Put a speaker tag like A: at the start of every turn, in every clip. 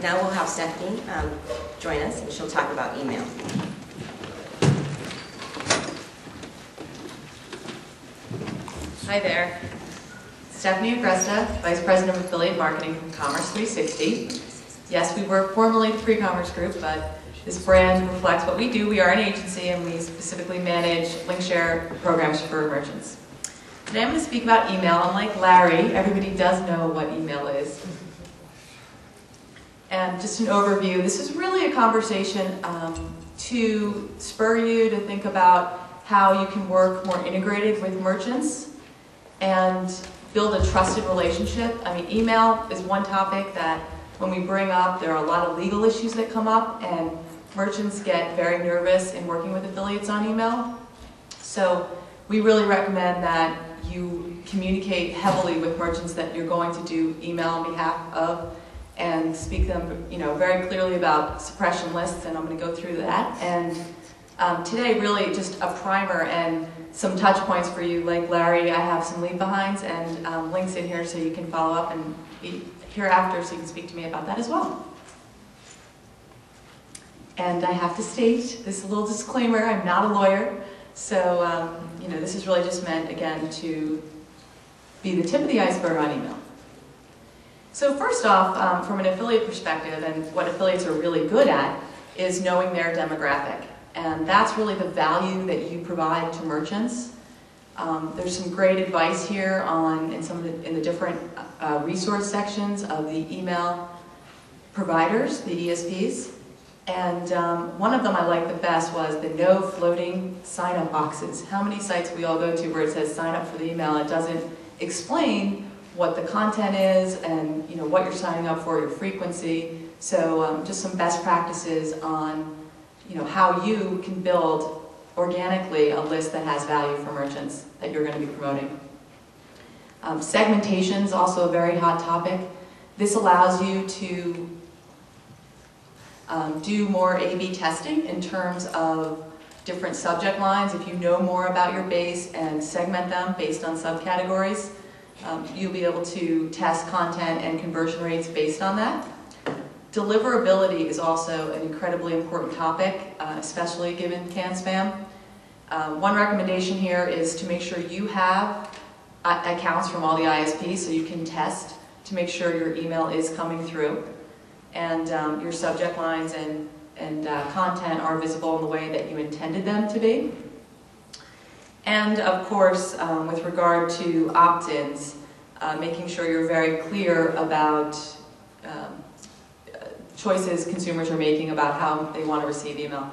A: Now we'll have Stephanie join us, and she'll talk about email.
B: Hi there. Stephanie Agresta, Vice President of Affiliate Marketing from Commerce 360. Yes, we were formerly the Pre-Commerce Group, but this brand reflects what we do. We are an agency, and we specifically manage link share programs for merchants. Today I'm going to speak about email. Unlike Larry, everybody does know what email is. And just an overview, this is really a conversation to spur you to think about how you can work more integrated with merchants and build a trusted relationship. I mean, email is one topic that when we bring up, there are a lot of legal issues that come up, and merchants get very nervous in working with affiliates on email. So we really recommend that you communicate heavily with merchants that you're going to do email on behalf of, and speak them, very clearly about suppression lists, and I'm going to go through that. And today, really just a primer and some touch points for you. Like Larry, I have some leave behinds and links in here so you can follow up and be hereafter, so you can speak to me about that as well. And I have to state this little disclaimer: I'm not a lawyer, so this is really just meant, again, to be the tip of the iceberg on email. So first off, from an affiliate perspective, and what affiliates are really good at is knowing their demographic. And that's really the value that you provide to merchants. There's some great advice here in the different resource sections of the email providers, the ESPs. And one of them I liked the best was the no floating sign-up boxes. How many sites we all go to where it says sign up for the email, it doesn't explain what the content is and what you're signing up for, your frequency. So just some best practices on how you can build organically a list that has value for merchants that you're going to be promoting. Segmentation is also a very hot topic. This allows you to do more A/B testing in terms of different subject lines. If you know more about your base and segment them based on subcategories, you'll be able to test content and conversion rates based on that. Deliverability is also an incredibly important topic, especially given canned spam. One recommendation here is to make sure you have accounts from all the ISPs so you can test to make sure your email is coming through and your subject lines and content are visible in the way that you intended them to be. And of course, with regard to opt-ins, making sure you're very clear about choices consumers are making about how they want to receive email.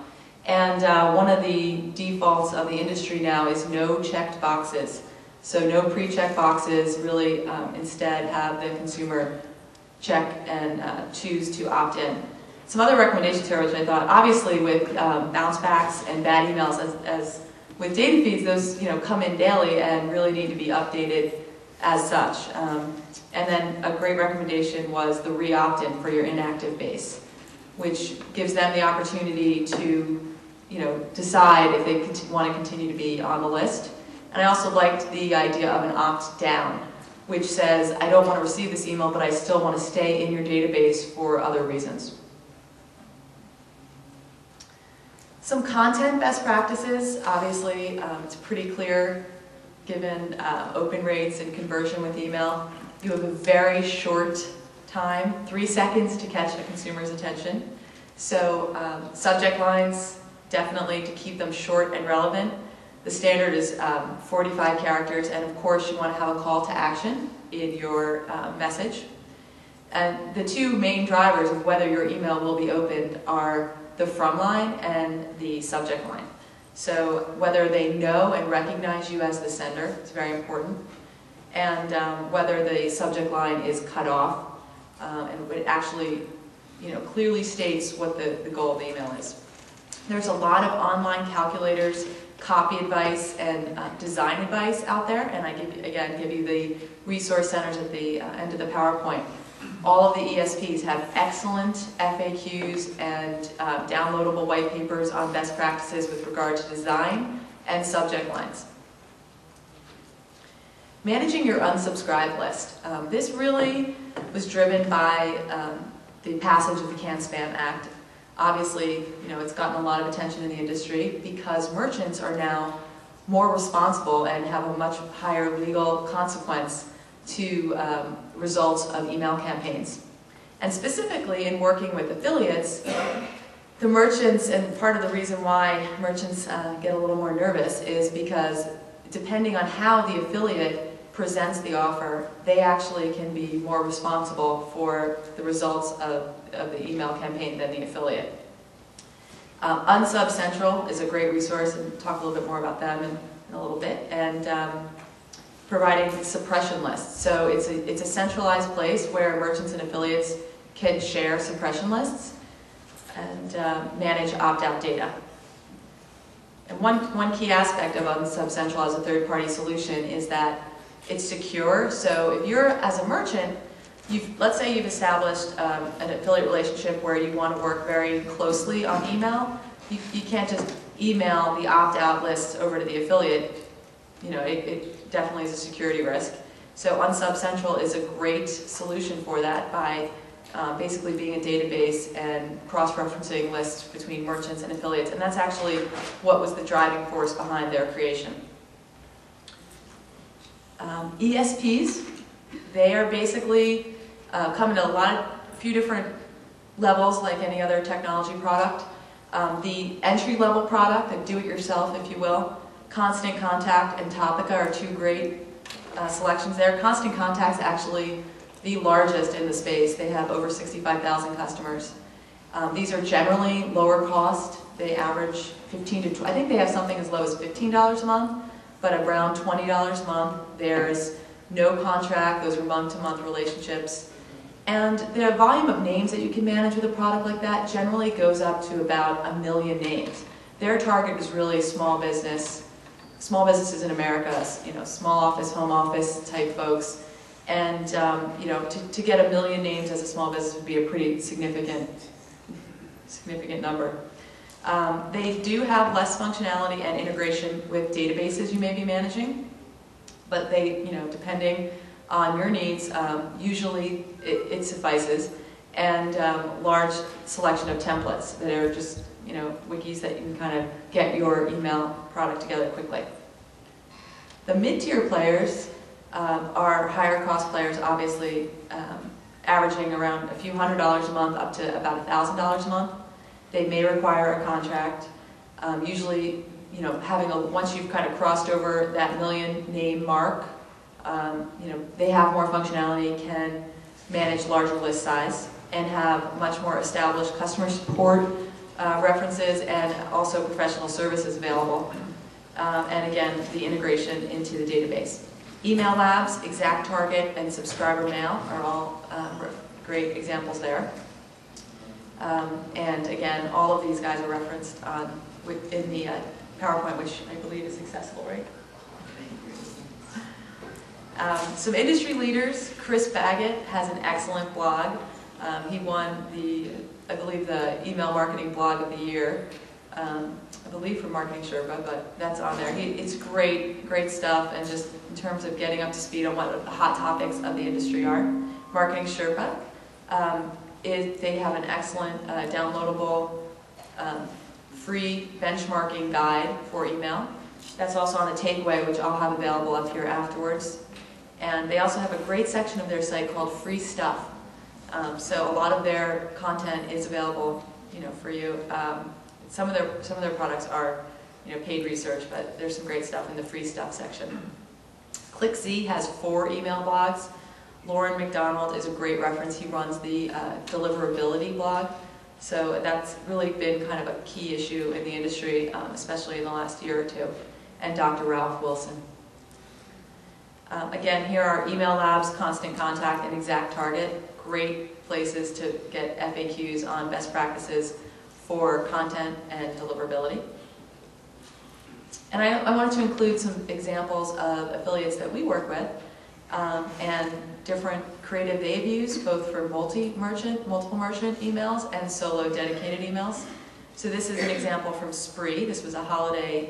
B: And one of the defaults of the industry now is no checked boxes. So no pre-checked boxes, really instead have the consumer check and choose to opt in. Some other recommendations here, which I thought, obviously with bounce backs and bad emails, as with data feeds, those come in daily and really need to be updated as such. And then a great recommendation was the re-opt-in for your inactive base, which gives them the opportunity to decide if they want to continue to be on the list. And I also liked the idea of an opt-down, which says, I don't want to receive this email, but I still want to stay in your database for other reasons. Some content best practices. Obviously, it's pretty clear given open rates and conversion with email. You have a very short time, 3 seconds to catch a consumer's attention. So subject lines, definitely to keep them short and relevant. The standard is 45 characters, and of course you want to have a call to action in your message. And the two main drivers of whether your email will be opened are the from line and the subject line. So whether they know and recognize you as the sender, it's very important, and whether the subject line is cut off and it actually clearly states what the goal of the email is. There's a lot of online calculators, copy advice, and design advice out there, and I give you the resource centers at the end of the PowerPoint. All of the ESPs have excellent FAQs and downloadable white papers on best practices with regard to design and subject lines. Managing your unsubscribe list. This really was driven by the passage of the Can-Spam Act. Obviously, it's gotten a lot of attention in the industry because merchants are now more responsible and have a much higher legal consequence to results of email campaigns. And specifically in working with affiliates, the merchants, and part of the reason why merchants get a little more nervous is because depending on how the affiliate presents the offer, they actually can be more responsible for the results of the email campaign than the affiliate. Unsub Central is a great resource, and talk a little bit more about them in a little bit, and providing suppression lists. So it's a centralized place where merchants and affiliates can share suppression lists and manage opt-out data. And one key aspect of Unsub Central as a third-party solution is that it's secure. So if you're, as a merchant, let's say you've established an affiliate relationship where you want to work very closely on email, you can't just email the opt-out lists over to the affiliate. It definitely is a security risk. So Unsub Central is a great solution for that by basically being a database and cross-referencing lists between merchants and affiliates. And that's actually what was the driving force behind their creation. ESPs, they are basically come in a few different levels like any other technology product. The entry-level product, the do-it-yourself, if you will, Constant Contact and Topica are two great selections there. Constant Contact's actually the largest in the space. They have over 65,000 customers. These are generally lower cost. They average 15 to 20. I think they have something as low as $15 a month, but around $20 a month. There's no contract. Those are month-to-month relationships. And the volume of names that you can manage with a product like that generally goes up to about 1 million names. Their target is really small businesses in America, small office, home office type folks. And to get 1 million names as a small business would be a pretty significant number. They do have less functionality and integration with databases you may be managing, but they, depending on your needs, usually it suffices, and large selection of templates that are just, wikis that you can kind of get your email product together quickly. The mid-tier players are higher cost players, obviously, averaging around a few $100s a month up to about $1,000 a month. They may require a contract. Usually, once you've kind of crossed over that 1 million name mark, they have more functionality, can manage larger list size, and have much more established customer support references and also professional services available. And again, the integration into the database. Email Labs, Exact Target, and Subscriber Mail are all great examples there. And again, all of these guys are referenced within the PowerPoint, which I believe is accessible, right? Some industry leaders. Chris Baggett has an excellent blog. He won I believe the Email Marketing Blog of the Year, I believe for Marketing Sherpa, but that's on there. It's great stuff, and just in terms of getting up to speed on what the hot topics of the industry are. Marketing Sherpa, they have an excellent downloadable free benchmarking guide for email. That's also on the takeaway, which I'll have available up here afterwards. And they also have a great section of their site called Free Stuff. So a lot of their content is available, for you. Some of their products are, paid research, but there's some great stuff in the Free Stuff section. ClickZ has 4 email blogs. Lauren McDonald is a great reference. He runs the deliverability blog. So that's really been kind of a key issue in the industry, especially in the last year or two. And Dr. Ralph Wilson. Again, here are Email Labs, Constant Contact, and Exact Target. Great places to get FAQs on best practices for content and deliverability. And I wanted to include some examples of affiliates that we work with and different creative they've used, both for multiple merchant emails and solo dedicated emails. So this is an example from Spree. This was a holiday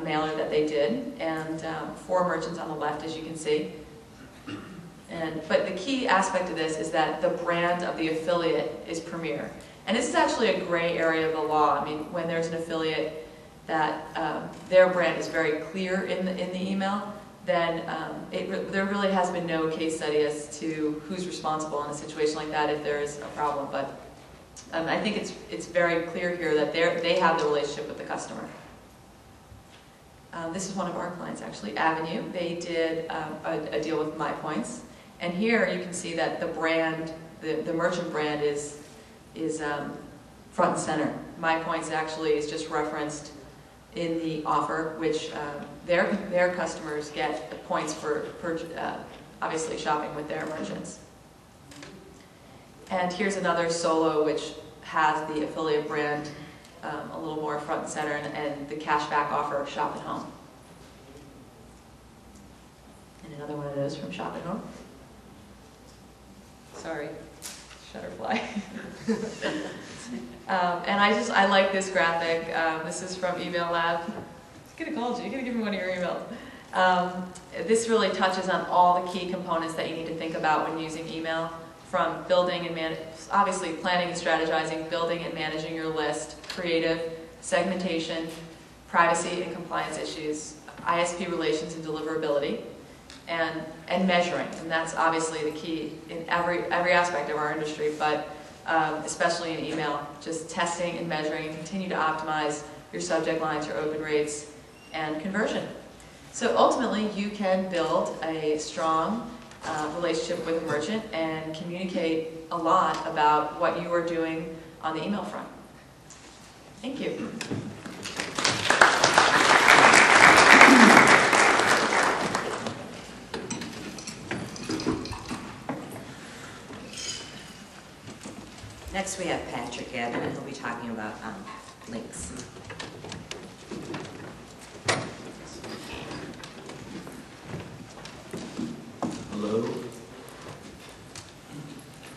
B: mailer that they did, and 4 merchants on the left, as you can see. But the key aspect of this is that the brand of the affiliate is premier. And this is actually a gray area of the law. I mean, when there's an affiliate that their brand is very clear in the email, then there really has been no case study as to who's responsible in a situation like that if there is a problem. But I think it's very clear here that they have the relationship with the customer. This is one of our clients, actually, Avenue. They did a deal with MyPoints. And here you can see that the brand, the merchant brand is front and center. MyPoints actually is just referenced in the offer, which their customers get the points for obviously shopping with their merchants. And here's another solo which has the affiliate brand a little more front and center, and the cashback offer, Shop at Home. And another one of those from Shop at Home. Sorry, Shutterfly. And I like this graphic. This is from Email Lab. I could have called you. You could have given me one of your emails. This really touches on all the key components that you need to think about when using email, from building and obviously planning and strategizing, building and managing your list, creative, segmentation, privacy and compliance issues, ISP relations and deliverability, and measuring. And that's obviously the key in every aspect of our industry, but especially in email, just testing and measuring and continue to optimize your subject lines, your open rates, and conversion. So ultimately, you can build a strong relationship with a merchant and communicate a lot about what you are doing on the email front. Thank you.
A: Next we have Patrick Gavin, and he'll be talking about links.
C: Hello.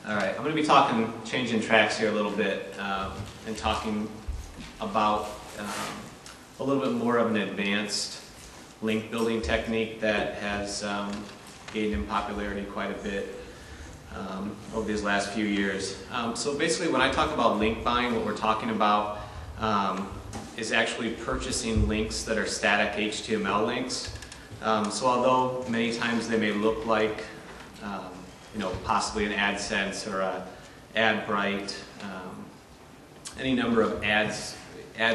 C: All right, I'm going to be changing tracks here a little bit, and talking about a little bit more of an advanced link building technique that has gained in popularity quite a bit over these last few years. So basically, when I talk about link buying, what we're talking about is actually purchasing links that are static HTML links. So although many times they may look like, possibly an AdSense or a AdBright, any number of ad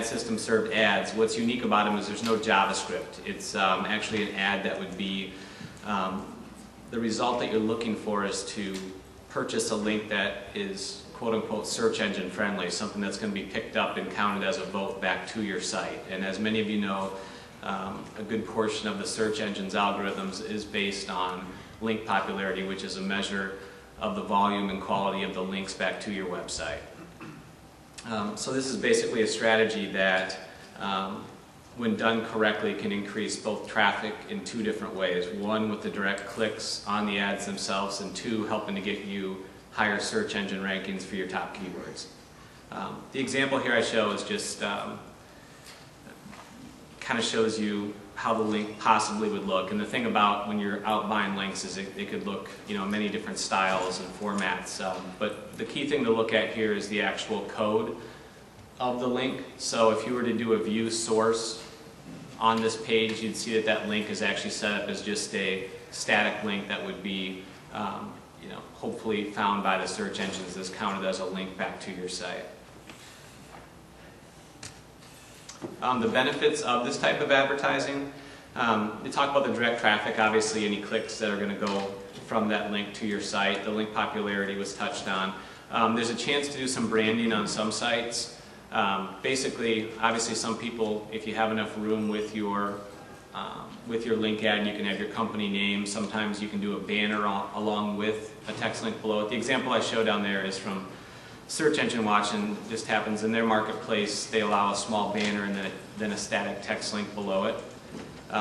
C: system served ads, what's unique about them is there's no JavaScript. It's actually an ad that would be, the result that you're looking for is to purchase a link that is quote-unquote search engine friendly, something that's going to be picked up and counted as a vote back to your site. And as many of you know, a good portion of the search engine's algorithms is based on link popularity, which is a measure of the volume and quality of the links back to your website. So this is basically a strategy that, when done correctly, can increase both traffic in two different ways. One, with the direct clicks on the ads themselves, and two, helping to get you higher search engine rankings for your top keywords. The example here I show is just kind of shows you how the link possibly would look. And the thing about when you're out buying links is it could look, many different styles and formats. But the key thing to look at here is the actual code of the link. So if you were to do a view source on this page, you'd see that link is actually set up as just a static link that would be, hopefully found by the search engines as counted as a link back to your site. The benefits of this type of advertising, you talk about the direct traffic, obviously any clicks that are going to go from that link to your site. The link popularity was touched on. There's a chance to do some branding on some sites. Basically, obviously some people, if you have enough room with your link ad, you can have your company name. Sometimes you can do a banner along with a text link below it. The example I show down there is from Search Engine Watch, and just happens in their marketplace, they allow a small banner and then a static text link below it.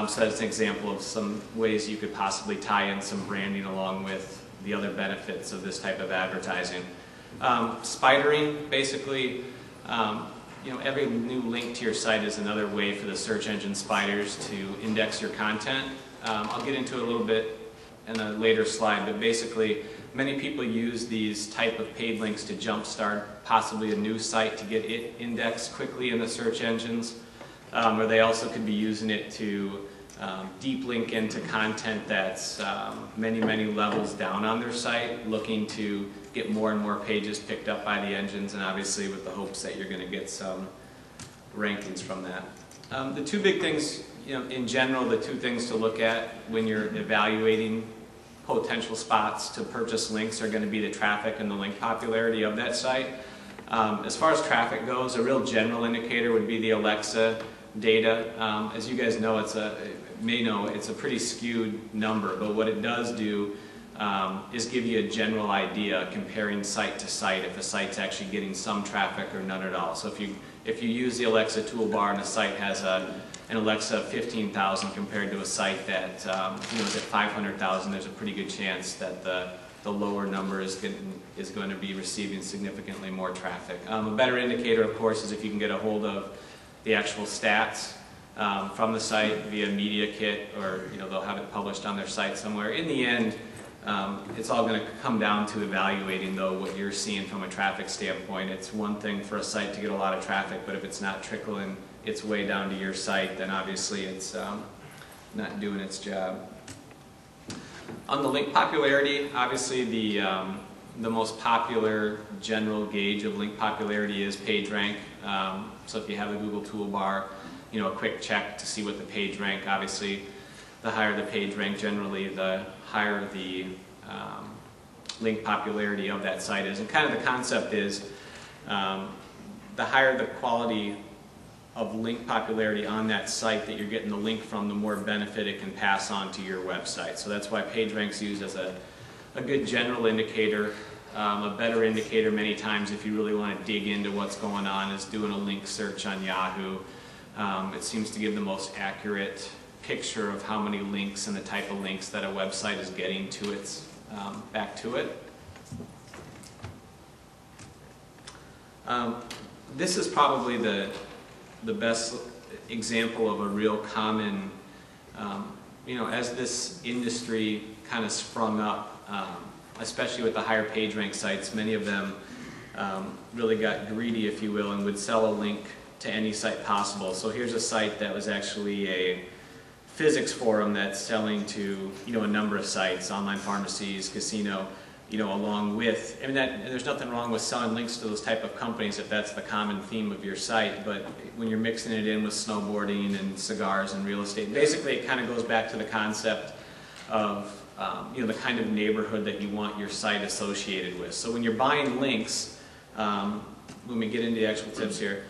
C: So that's an example of some ways you could possibly tie in some branding along with the other benefits of this type of advertising. Spidering, basically, every new link to your site is another way for the search engine spiders to index your content. I'll get into it a little bit in a later slide, but basically many people use these type of paid links to jumpstart possibly a new site to get it indexed quickly in the search engines, or they also could be using it to deep link into content that's many levels down on their site, looking to get more and more pages picked up by the engines, and obviously with the hopes that you're going to get some rankings from that. The two big things, in general, the two things to look at when you're evaluating potential spots to purchase links are going to be the traffic and the link popularity of that site. As far as traffic goes, a real general indicator would be the Alexa data. As you guys know, it's a pretty skewed number, but what it does do is give you a general idea comparing site to site if a site's actually getting some traffic or none at all. So if you use the Alexa toolbar and a site has an Alexa of 15,000 compared to a site that is at 500,000, there's a pretty good chance that the lower number is going to be receiving significantly more traffic. A better indicator, of course, is if you can get a hold of the actual stats from the site via Media Kit, or they'll have it published on their site somewhere. In the end, it's all going to come down to evaluating, though, what you're seeing from a traffic standpoint. It's one thing for a site to get a lot of traffic, but if it's not trickling its way down to your site, then obviously it's not doing its job. On the link popularity, obviously the most popular general gauge of link popularity is PageRank. So if you have a Google toolbar, a quick check to see what the page rank. Obviously, the higher the page rank, generally the higher the link popularity of that site is. And kind of the concept is the higher the quality of link popularity on that site that you're getting the link from, the more benefit it can pass on to your website. So that's why PageRank's used as a good general indicator. A better indicator many times, if you really want to dig into what's going on, is doing a link search on Yahoo. It seems to give the most accurate picture of how many links and the type of links that a website is getting to its back to it. This is probably the best example of a real common, as this industry kind of sprung up, especially with the higher page rank sites, many of them really got greedy, if you will, and would sell a link to any site possible. So here's a site that was actually a physics forum that's selling to a number of sites, online pharmacies, casino, along with, and there's nothing wrong with selling links to those type of companies if that's the common theme of your site, but when you're mixing it in with snowboarding and cigars and real estate, basically it kind of goes back to the concept of the kind of neighborhood that you want your site associated with. So when you're buying links, when we get into the actual tips here,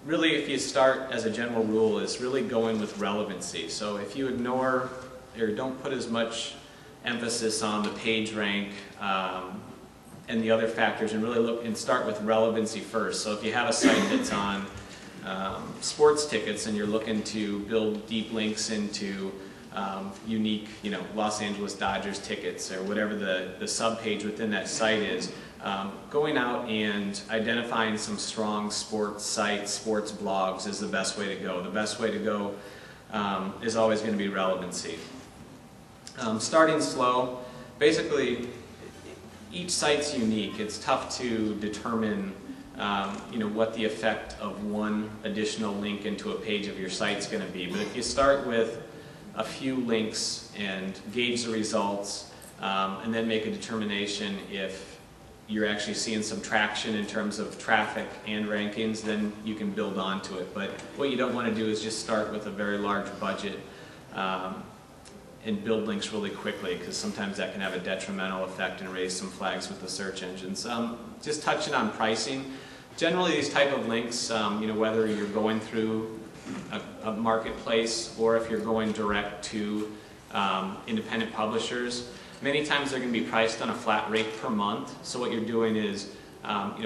C: really if you start as a general rule is really going with relevancy. So if you ignore or don't put as much emphasis on the page rank and the other factors, and really look and start with relevancy first. So if you have a site that's on sports tickets and you're looking to build deep links into unique, Los Angeles Dodgers tickets or whatever the sub-page within that site is, going out and identifying some strong sports sites, sports blogs is the best way to go. The best way to go is always going to be relevancy. Starting slow, basically each site's unique. It's tough to determine what the effect of one additional link into a page of your site's going to be. But if you start with a few links and gauge the results, and then make a determination if you're actually seeing some traction in terms of traffic and rankings, then you can build onto it. But what you don't want to do is just start with a very large budget and build links really quickly, because sometimes that can have a detrimental effect and raise some flags with the search engines. Just touching on pricing, generally these type of links, whether you're going through a marketplace or if you're going direct to independent publishers, many times they're going to be priced on a flat rate per month. So what you're doing is,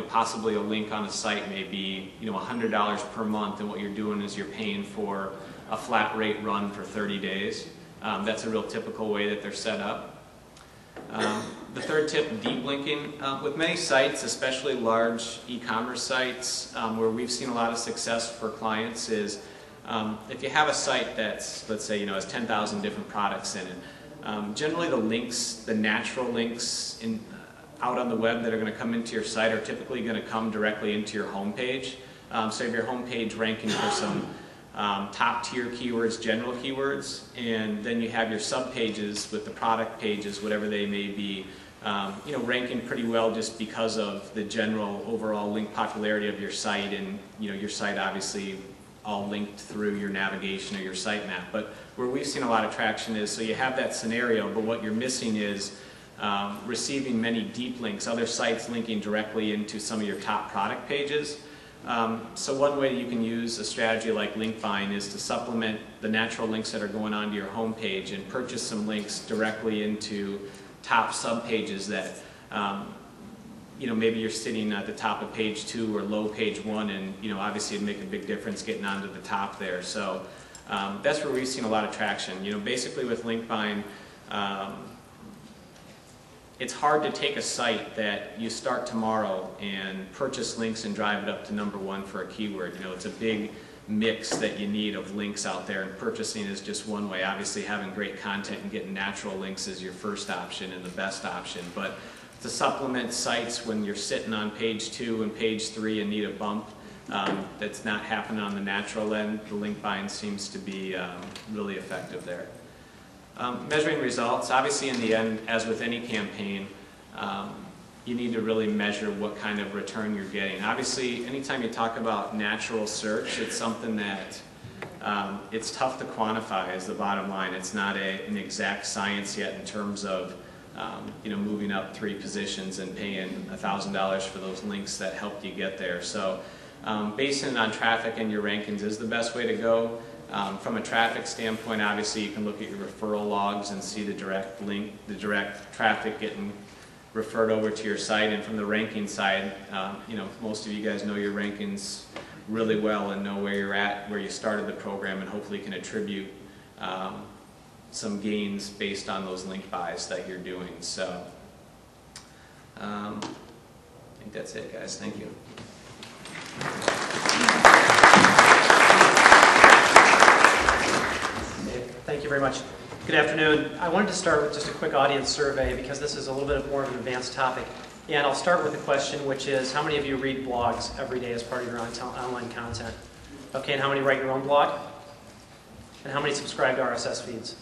C: possibly a link on a site may be, $100 per month, and what you're doing is you're paying for a flat rate run for 30 days. That's a real typical way that they're set up. The third tip, deep linking. With many sites, especially large e-commerce sites, where we've seen a lot of success for clients is if you have a site that's, let's say, has 10,000 different products in it, Generally the links, the natural links out on the web that are going to come into your site are typically going to come directly into your home page. So you have your home page ranking for some top tier keywords, general keywords, and then you have your sub pages with the product pages, whatever they may be, ranking pretty well just because of the general overall link popularity of your site, and your site obviously all linked through your navigation or your sitemap. But where we've seen a lot of traction is, so you have that scenario, but what you're missing is receiving many deep links, other sites linking directly into some of your top product pages. So one way you can use a strategy like link buying is to supplement the natural links that are going onto your home page and purchase some links directly into top sub pages that maybe you're sitting at the top of page 2 or low page 1, and obviously it'd make a big difference getting onto the top there. So that's where we've seen a lot of traction. Basically with link buying, it's hard to take a site that you start tomorrow and purchase links and drive it up to #1 for a keyword. It's a big mix that you need of links out there, and purchasing is just one way. Obviously having great content and getting natural links is your first option and the best option. But to supplement sites when you're sitting on page 2 and page 3 and need a bump, that's not happening on the natural end, the link buying seems to be really effective there. Measuring results, obviously in the end, as with any campaign, you need to really measure what kind of return you're getting. Obviously, anytime you talk about natural search, it's something that it's tough to quantify as the bottom line. It's not an exact science yet in terms of moving up 3 positions and paying $1,000 for those links that helped you get there. So basing it on traffic and your rankings is the best way to go. From a traffic standpoint, obviously you can look at your referral logs and see the direct traffic getting referred over to your site. And from the ranking side, most of you guys know your rankings really well and know where you're at, where you started the program, and hopefully can attribute some gains based on those link buys that you're doing. So I think that's it, guys. Thank you.
D: Thank you very much. Good afternoon. I wanted to start with just a quick audience survey because this is a little bit more of an advanced topic. And I'll start with a question, which is, how many of you read blogs every day as part of your online content? Okay, and how many write your own blog? And how many subscribe to RSS feeds?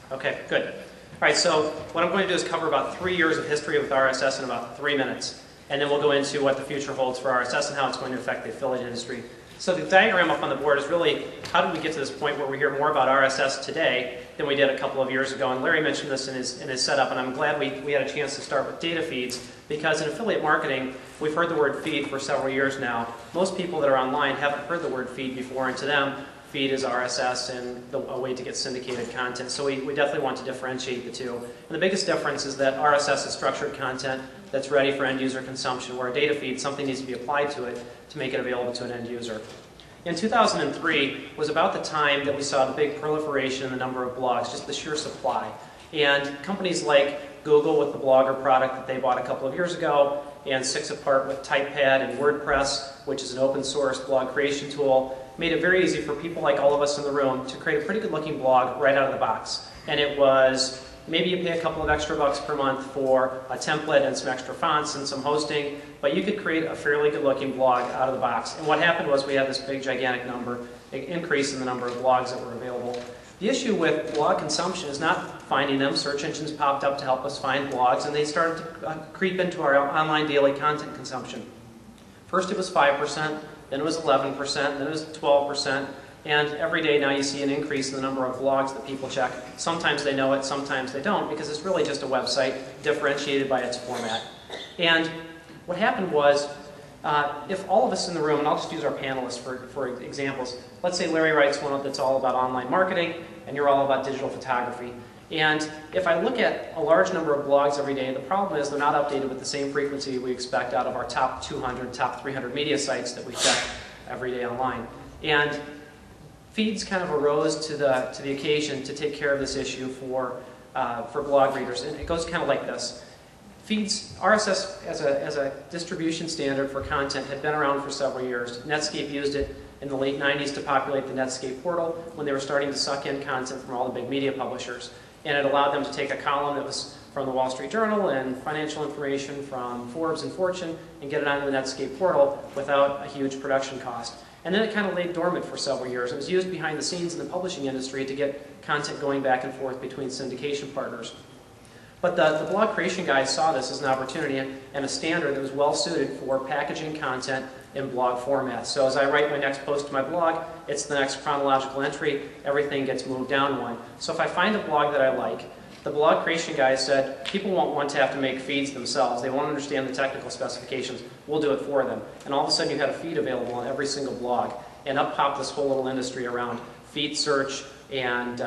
D: Okay, good. All right, so what I'm going to do is cover about 3 years of history with RSS in about 3 minutes. And then we'll go into what the future holds for RSS and how it's going to affect the affiliate industry. So the diagram up on the board is really, how did we get to this point where we hear more about RSS today than we did a couple of years ago? And Larry mentioned this in his setup, and I'm glad we had a chance to start with data feeds, because in affiliate marketing, we've heard the word feed for several years now. Most people that are online haven't heard the word feed before, and to them, feed is RSS and a way to get syndicated content. So we definitely want to differentiate the two. And the biggest difference is that RSS is structured content that's ready for end user consumption, where a data feed, something needs to be applied to it to make it available to an end user. In 2003 was about the time that we saw the big proliferation in the number of blogs, just the sheer supply. And companies like Google with the Blogger product that they bought a couple of years ago, and 6apart with TypePad and WordPress, which is an open source blog creation tool, made it very easy for people like all of us in the room to create a pretty good looking blog right out of the box. And it was, maybe you pay a couple of extra bucks per month for a template and some extra fonts and some hosting, but you could create a fairly good looking blog out of the box. And what happened was we had this big gigantic increase in the number of blogs that were available. The issue with blog consumption is not finding them. Search engines popped up to help us find blogs, and they started to creep into our online daily content consumption. First it was 5%, then it was 11%, then it was 12%, and every day now you see an increase in the number of blogs that people check. Sometimes they know it, sometimes they don't, because it's really just a website differentiated by its format. And what happened was, if all of us in the room, and I'll just use our panelists for examples, let's say Larry writes one that's all about online marketing, and you're all about digital photography. And if I look at a large number of blogs every day, the problem is they're not updated with the same frequency we expect out of our top 200, top 300 media sites that we check every day online. And feeds kind of arose to the occasion to take care of this issue for blog readers. And it goes kind of like this. Feeds, RSS as a distribution standard for content had been around for several years. Netscape used it in the late 90s to populate the Netscape portal when they were starting to suck in content from all the big media publishers. and it allowed them to take a column that was from the Wall Street Journal and financial information from Forbes and Fortune and get it onto the Netscape portal without a huge production cost. And then it kind of laid dormant for several years. It was used behind the scenes in the publishing industry to get content going back and forth between syndication partners. But the blog creation guys saw this as an opportunity and a standard that was well suited for packaging content in blog format. So as I write my next post to my blog, it's the next chronological entry, everything gets moved down one. So if I find a blog that I like, the blog creation guys said, people won't want to have to make feeds themselves. They won't understand the technical specifications. We'll do it for them. And all of a sudden you had a feed available on every single blog. And up popped this whole little industry around feed search and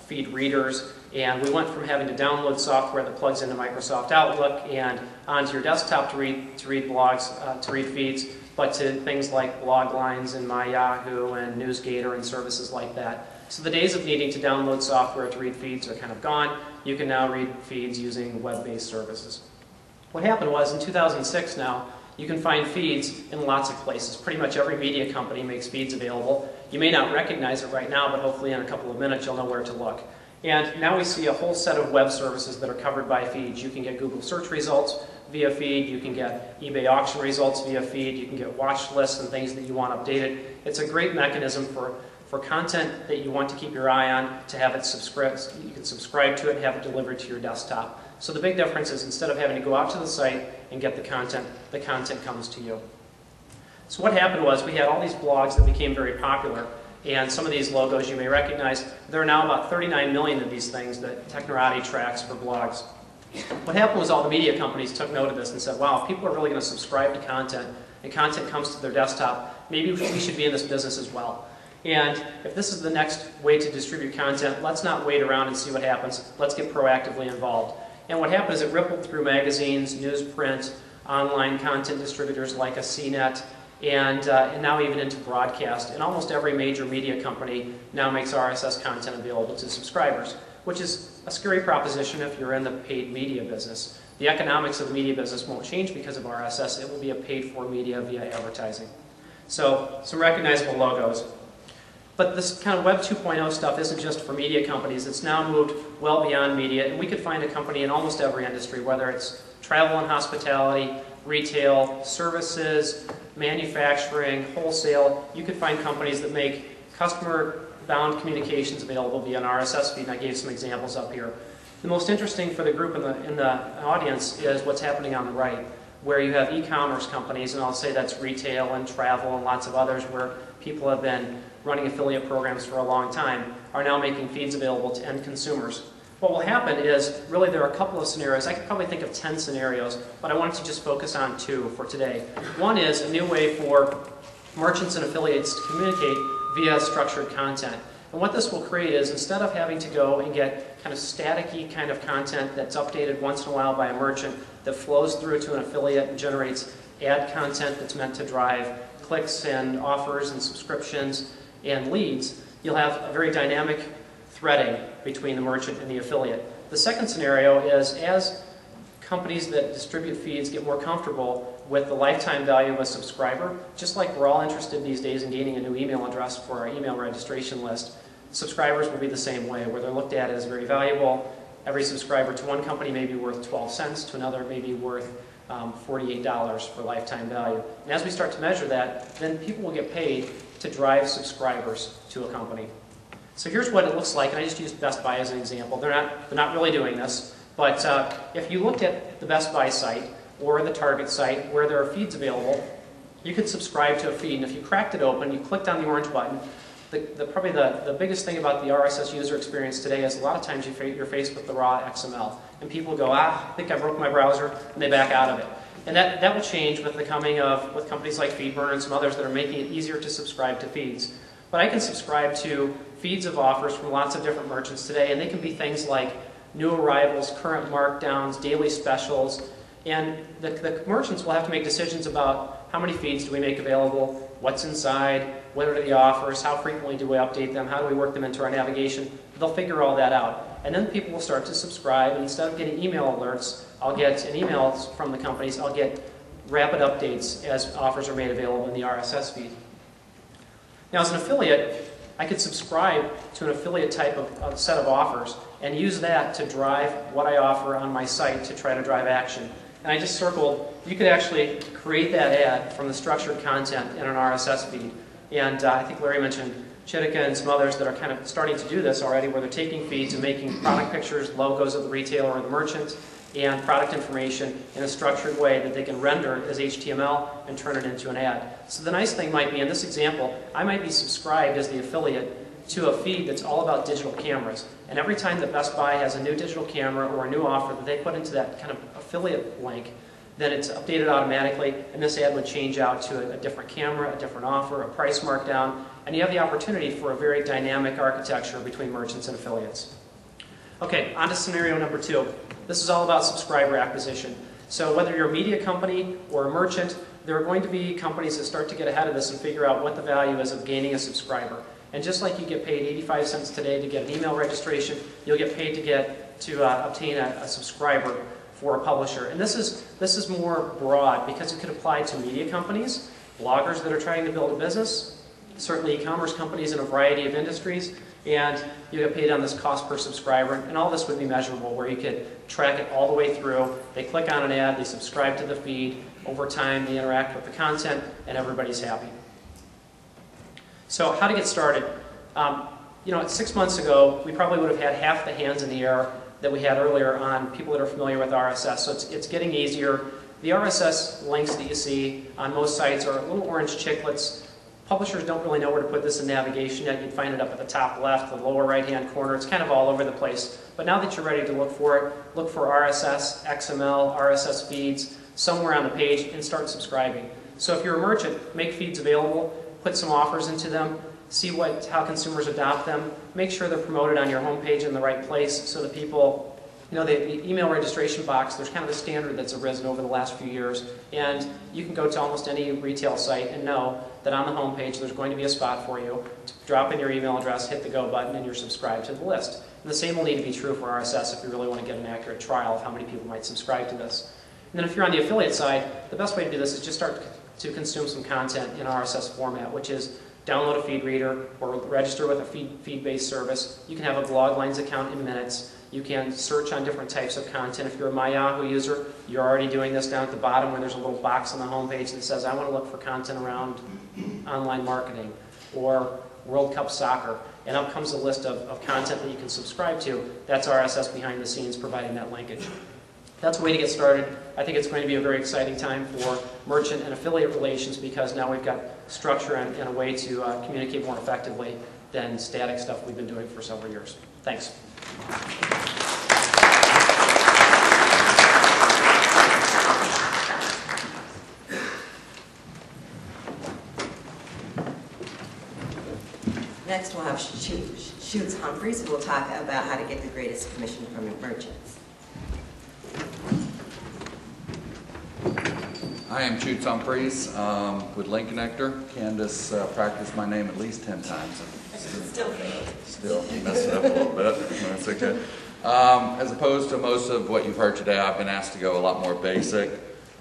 D: feed readers. And we went from having to download software that plugs into Microsoft Outlook and onto your desktop to read blogs, to read feeds, but to things like Bloglines and MyYahoo and NewsGator and services like that. So the days of needing to download software to read feeds are kind of gone. You can now read feeds using web-based services. What happened was in 2006 now, you can find feeds in lots of places. Pretty much every media company makes feeds available. You may not recognize it right now, but hopefully in a couple of minutes you'll know where to look. And now we see a whole set of web services that are covered by feeds. You can get Google search results via feed, you can get eBay auction results via feed, you can get watch lists and things that you want updated. It's a great mechanism for content that you want to keep your eye on, to have it subscribed. You can subscribe to it and have it delivered to your desktop. So the big difference is instead of having to go out to the site and get the content comes to you. So what happened was we had all these blogs that became very popular, and some of these logos you may recognize. There are now about 39 million of these things that Technorati tracks for blogs. What happened was all the media companies took note of this and said, wow, if people are really going to subscribe to content and content comes to their desktop, maybe we should be in this business as well. And if this is the next way to distribute content, let's not wait around and see what happens. Let's get proactively involved. And what happened is it rippled through magazines, newsprint, online content distributors like a CNET, and now even into broadcast. And almost every major media company now makes RSS content available to subscribers, which is a scary proposition if you're in the paid media business. The economics of the media business won't change because of RSS. It will be a paid-for media via advertising. So some recognizable logos. But this kind of Web 2.0 stuff isn't just for media companies. It's now moved well beyond media, and we could find a company in almost every industry, whether it's travel and hospitality, retail, services, manufacturing, wholesale. You could find companies that make customer-bound communications available via an RSS feed, and I gave some examples up here. The most interesting for the group in the audience is what's happening on the right, where you have e-commerce companies, and I'll say that's retail and travel and lots of others where people have been running affiliate programs for a long time, are now making feeds available to end consumers. What will happen is, really there are a couple of scenarios. I could probably think of 10 scenarios, but I wanted to just focus on 2 for today. One is a new way for merchants and affiliates to communicate via structured content. And what this will create is, instead of having to go and get kind of static-y kind of content that's updated once in a while by a merchant that flows through to an affiliate and generates ad content that's meant to drive clicks and offers and subscriptions and leads, you'll have a very dynamic threading between the merchant and the affiliate. The second scenario is, as companies that distribute feeds get more comfortable with the lifetime value of a subscriber, just like we're all interested these days in gaining a new email address for our email registration list, subscribers will be the same way, where they're looked at as very valuable. Every subscriber to one company may be worth 12 cents, to another may be worth $48 for lifetime value. And as we start to measure that, then people will get paid to drive subscribers to a company. So here's what it looks like, and I just used Best Buy as an example. They're not really doing this, but if you looked at the Best Buy site or the Target site where there are feeds available, you could subscribe to a feed, and if you cracked it open, you clicked on the orange button, probably the biggest thing about the RSS user experience today is a lot of times you're faced with the raw XML. And people go, I think I broke my browser, and they back out of it. And that will change with the coming of, with companies like FeedBurner and some others that are making it easier to subscribe to feeds. But I can subscribe to feeds of offers from lots of different merchants today, and they can be things like new arrivals, current markdowns, daily specials. And the merchants will have to make decisions about how many feeds do we make available, what's inside, what are the offers, how frequently do we update them, how do we work them into our navigation. They'll figure all that out. And then people will start to subscribe, and instead of getting email alerts, I'll get an email from the companies, I'll get rapid updates as offers are made available in the RSS feed. Now as an affiliate, I could subscribe to an affiliate type of set of offers and use that to drive what I offer on my site to try to drive action. And I just circled, you could actually create that ad from the structured content in an RSS feed. And I think Larry mentioned Chitika and some others that are kind of starting to do this already, where they're taking feeds and making product pictures, logos of the retailer or the merchant, and product information in a structured way that they can render as HTML and turn it into an ad. So the nice thing might be, in this example, I might be subscribed as the affiliate to a feed that's all about digital cameras. And every time that Best Buy has a new digital camera or a new offer that they put into that kind of affiliate link, then it's updated automatically, and this ad would change out to a different camera, a different offer, a price markdown, and you have the opportunity for a very dynamic architecture between merchants and affiliates. Okay, on to scenario number 2. This is all about subscriber acquisition. So whether you're a media company or a merchant, there are going to be companies that start to get ahead of this and figure out what the value is of gaining a subscriber. And just like you get paid 85 cents today to get an email registration, you'll get paid to obtain a subscriber for a publisher. And this is more broad because it could apply to media companies, bloggers that are trying to build a business, certainly e-commerce companies in a variety of industries, and you get paid on this cost per subscriber, and all this would be measurable, where you could track it all the way through. They click on an ad, they subscribe to the feed, over time they interact with the content, and everybody's happy. So how to get started? 6 months ago, we probably would have had half the hands in the air that we had earlier on people that are familiar with RSS, so it's getting easier. The RSS links that you see on most sites are little orange chiclets. Publishers don't really know where to put this in navigation yet. You'd find it up at the top left, the lower right-hand corner. It's kind of all over the place. But now that you're ready to look for it, look for RSS, XML, RSS feeds somewhere on the page and start subscribing. So if you're a merchant, make feeds available, put some offers into them, see how consumers adopt them, make sure they're promoted on your homepage in the right place so that people, the email registration box, there's kind of a standard that's arisen over the last few years, and you can go to almost any retail site and know that on the homepage there's going to be a spot for you to drop in your email address, hit the go button, and you're subscribed to the list. And the same will need to be true for RSS if you really want to get an accurate trial of how many people might subscribe to this. And then if you're on the affiliate side, the best way to do this is just start to consume some content in RSS format, which is download a feed reader or register with a feed-based service. You can have a blog lines account in minutes. You can search on different types of content. If you're a MyYahoo user, you're already doing this down at the bottom where there's a little box on the homepage that says, I want to look for content around online marketing or World Cup soccer. And up comes a list of content that you can subscribe to. That's RSS behind the scenes providing that linkage. That's a way to get started. I think it's going to be a very exciting time for merchant and affiliate relations because now we've got structure and a way to communicate more effectively than static stuff we've been doing for several years. Thanks.
A: Next, we'll have Shoots Humphreys, who will talk about how to get the greatest commission from your merchants.
E: I am Shoots Humphreys with Link Connector. Candice practiced my name at least 10 times.
A: Still failed.
E: Still messed it up a little bit. That's okay. As opposed to most of what you've heard today, I've been asked to go a lot more basic,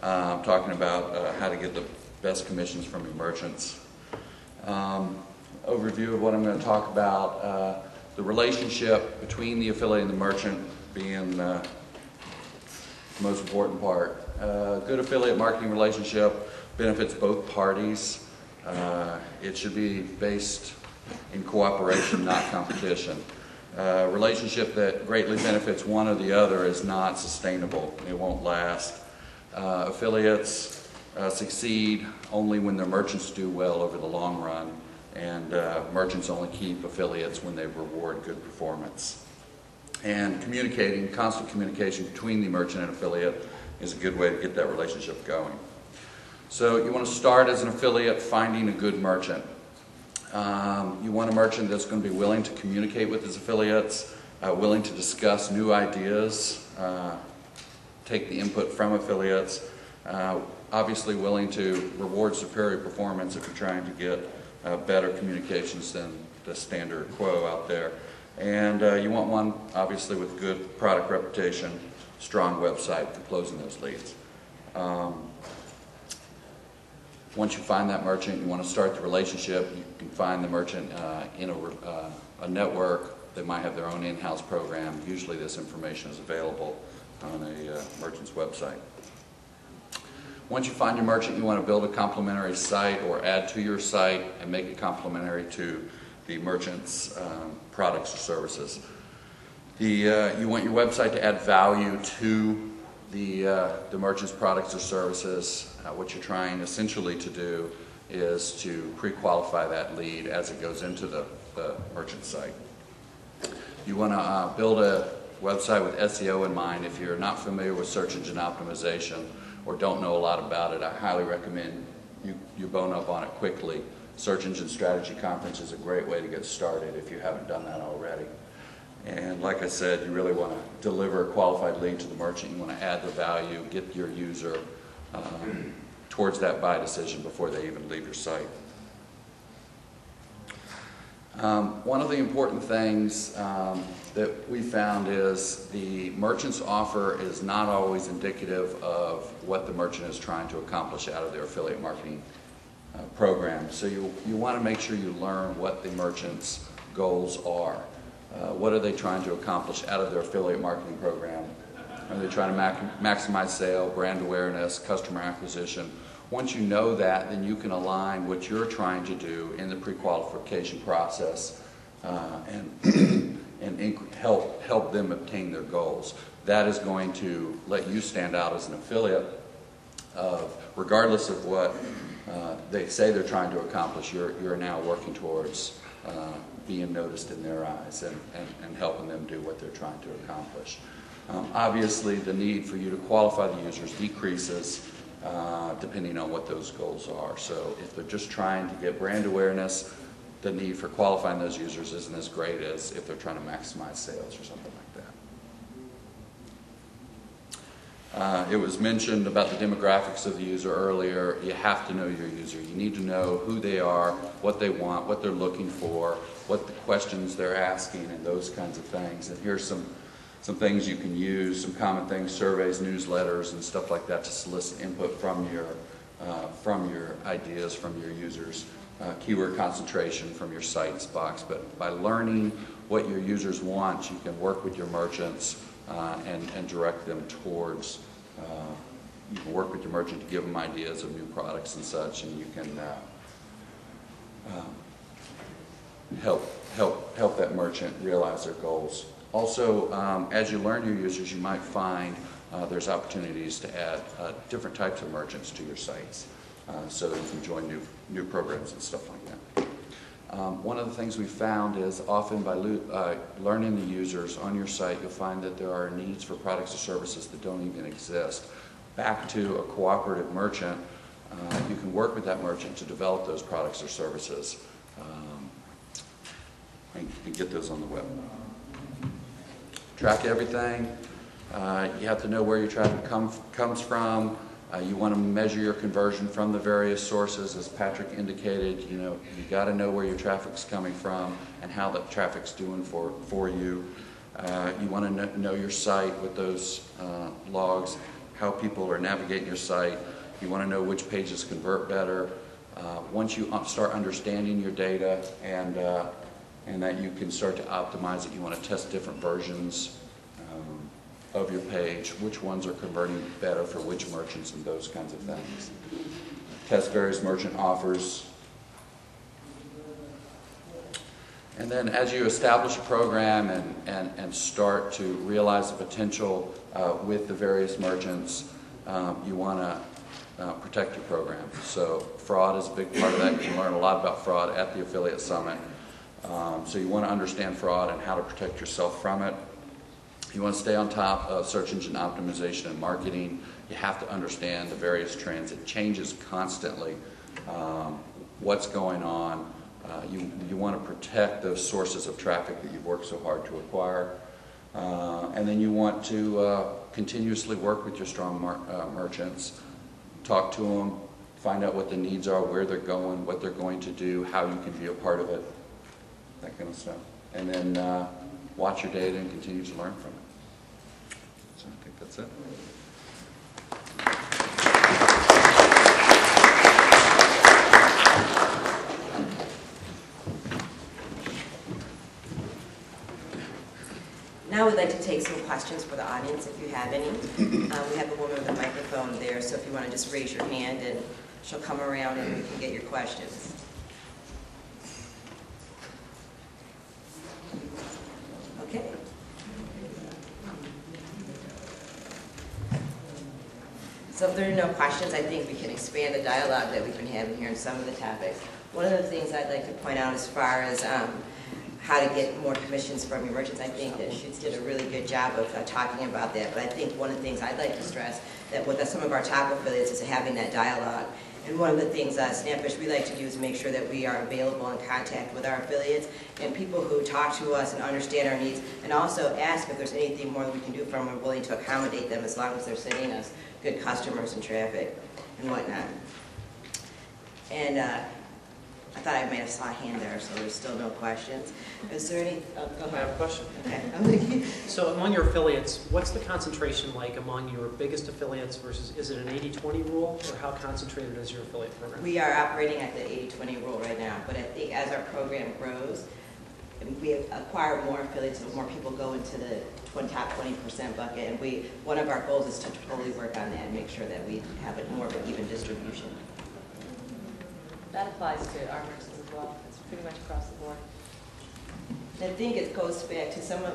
E: talking about how to get the best commissions from your merchants. Overview of what I'm going to talk about, the relationship between the affiliate and the merchant being the most important part. Good affiliate marketing relationship benefits both parties. It should be based in cooperation, not competition. A relationship that greatly benefits one or the other is not sustainable. It won't last. Affiliates succeed only when their merchants do well over the long run, and merchants only keep affiliates when they reward good performance. And constant communication between the merchant and affiliate is a good way to get that relationship going. So you want to start as an affiliate finding a good merchant. You want a merchant that's going to be willing to communicate with his affiliates, willing to discuss new ideas, take the input from affiliates, obviously willing to reward superior performance if you're trying to get better communications than the standard quo out there. And you want one, obviously, with good product reputation, strong website for closing those leads. Once you find that merchant, you want to start the relationship. You can find the merchant in a network. They might have their own in-house program. Usually this information is available on a merchant's website. Once you find your merchant, you want to build a complementary site or add to your site and make it complementary to the merchant's products or services. You want your website to add value to the merchant's products or services. What you're trying essentially to do is to pre-qualify that lead as it goes into the merchant site. You want to build a website with SEO in mind. If you're not familiar with search engine optimization or don't know a lot about it, I highly recommend you bone up on it quickly. Search Engine Strategy Conference is a great way to get started if you haven't done that already. And like I said, you really want to deliver a qualified lead to the merchant. You want to add the value, get your user towards that buy decision before they even leave your site. One of the important things that we found is the merchant's offer is not always indicative of what the merchant is trying to accomplish out of their affiliate marketing program. So you want to make sure you learn what the merchant's goals are. What are they trying to accomplish out of their affiliate marketing program? Are they trying to maximize sale, brand awareness, customer acquisition? Once you know that, then you can align what you're trying to do in the pre-qualification process and help them obtain their goals. That is going to let you stand out as an affiliate regardless of what they say they're trying to accomplish. You're now working towards being noticed in their eyes and helping them do what they're trying to accomplish. Obviously, the need for you to qualify the users decreases depending on what those goals are. So if they're just trying to get brand awareness, the need for qualifying those users isn't as great as if they're trying to maximize sales or something like that. It was mentioned about the demographics of the user earlier. You have to know your user. You need to know who they are, what they want, what they're looking for, what the questions they're asking, and those kinds of things. And here's some things you can use, some common things, surveys, newsletters, and stuff like that to solicit input from your ideas, from your users. Keyword concentration from your sites box. But by learning what your users want, you can work with your merchants and direct them towards, you can work with your merchant to give them ideas of new products and such, and you can help that merchant realize their goals. Also, as you learn your users, you might find there's opportunities to add different types of merchants to your sites so that you can join new programs and stuff like that. One of the things we found is often by learning the users on your site, you'll find that there are needs for products or services that don't even exist. Back to a cooperative merchant, you can work with that merchant to develop those products or services and get those on the web. Track everything. You have to know where your traffic comes from. You want to measure your conversion from the various sources, as Patrick indicated. You got to know where your traffic's coming from and how that traffic's doing for you. You want to know your site with those logs, how people are navigating your site. You want to know which pages convert better. Once you start understanding your data and that you can start to optimize it, you want to test different versions of your page, which ones are converting better for which merchants and those kinds of things. Test various merchant offers. And then as you establish a program and start to realize the potential with the various merchants, you want to protect your program. So fraud is a big part of that. You can learn a lot about fraud at the Affiliate Summit. So you want to understand fraud and how to protect yourself from it. You want to stay on top of search engine optimization and marketing. You have to understand the various trends. It changes constantly. What's going on? You want to protect those sources of traffic that you've worked so hard to acquire. And then you want to continuously work with your strong merchants. Talk to them. Find out what the needs are, where they're going, what they're going to do, how you can be a part of it. That kind of stuff. And then watch your data and continue to learn from it. So I think that's it.
A: Now we'd like to take some questions for the audience if you have any. We have a woman with a microphone there, so if you want to just raise your hand and she'll come around and we can get your questions. Okay. So if there are no questions, I think we can expand the dialogue that we've been having here on some of the topics. One of the things I'd like to point out as far as how to get more commissions from your merchants, I think that Shoots did a really good job of talking about that. But I think one of the things I'd like to stress that with some of our top affiliates is having that dialogue. And one of the things Snapfish we like to do is make sure that we are available in contact with our affiliates and people who talk to us and understand our needs, and also ask if there's anything more that we can do for them. We're willing to accommodate them as long as they're sending us good customers and traffic and whatnot. And I thought I may have saw a hand there, so there's still no questions. Is there any? Oh, go ahead.
D: I have a question.
A: Okay.
D: So among your affiliates, what's the concentration like among your biggest affiliates versus, is it an 80-20 rule, or how concentrated is your affiliate program?
A: We are operating at the 80-20 rule right now, but I think as our program grows, and we acquire more affiliates and more people go into the top 20% bucket, and one of our goals is to totally work on that and make sure that we have it more of an even distribution.
F: That applies to our merchants as well. It's pretty much across the board.
A: And I think it goes back to some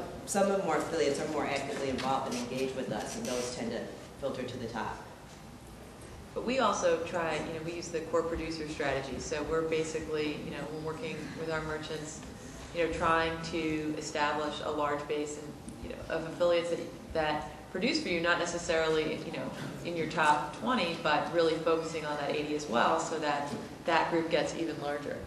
A: of more affiliates are more actively involved and engaged with us, and those tend to filter to the top.
F: But we also try, we use the core producer strategy. So we're basically, when working with our merchants, trying to establish a large base of affiliates that produce for you, not necessarily, in your top 20, but really focusing on that 80 as well, so that that group gets even larger.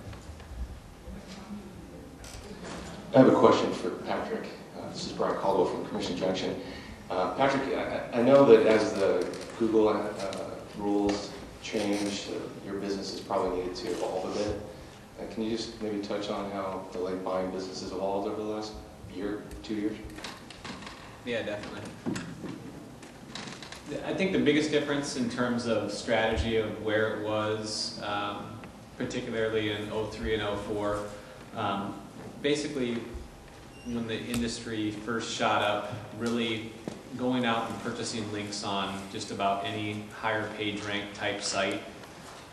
G: I have a question for Patrick. This is Brian Caldwell from Commission Junction. Patrick, I know that as the Google rules change, your business has probably needed to evolve a bit. Can you just maybe touch on how the link buying business has evolved over the last year, 2 years?
C: Yeah, definitely. I think the biggest difference in terms of strategy of where it was, particularly in 03 and 04, basically when the industry first shot up, really going out and purchasing links on just about any higher page rank type site,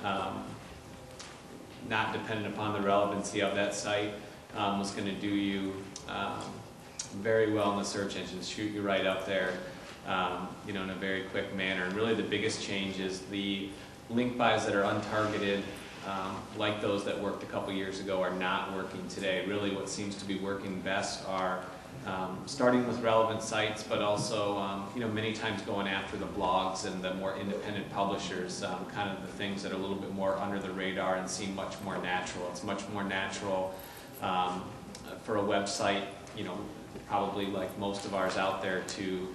C: not dependent upon the relevancy of that site, was going to do you very well in the search engines, shoot you right up there, in a very quick manner. And really the biggest change is the link buys that are untargeted, like those that worked a couple years ago, are not working today. Really what seems to be working best are starting with relevant sites, but also many times going after the blogs and the more independent publishers, kind of the things that are a little bit more under the radar and seem much more natural. It's much more natural for a website, probably like most of ours out there, to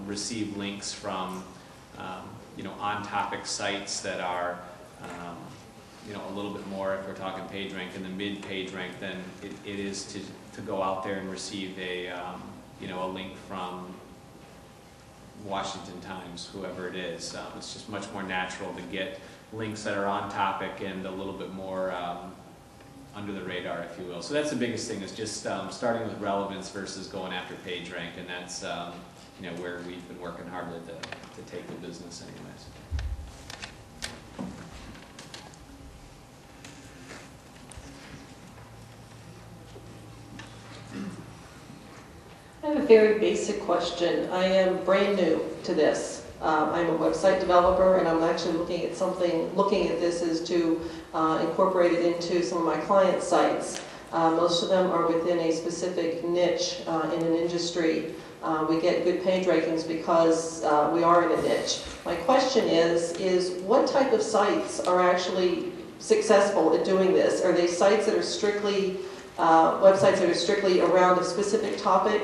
C: receive links from on-topic sites that are a little bit more, if we're talking page rank, in the mid-page rank, than it is to go out there and receive a link from Washington Times, whoever it is. It's just much more natural to get links that are on topic and a little bit more under the radar, if you will. So that's the biggest thing, is just starting with relevance versus going after page rank, and that's where we've been working hard to take the business anyways.
H: I have a very basic question. I am brand new to this. I'm a website developer, and I'm actually looking at this as to incorporate it into some of my client sites. Most of them are within a specific niche in an industry. We get good page rankings because we are in a niche. My question is what type of sites are actually successful at doing this? Are they sites that are strictly, websites that are strictly around a specific topic,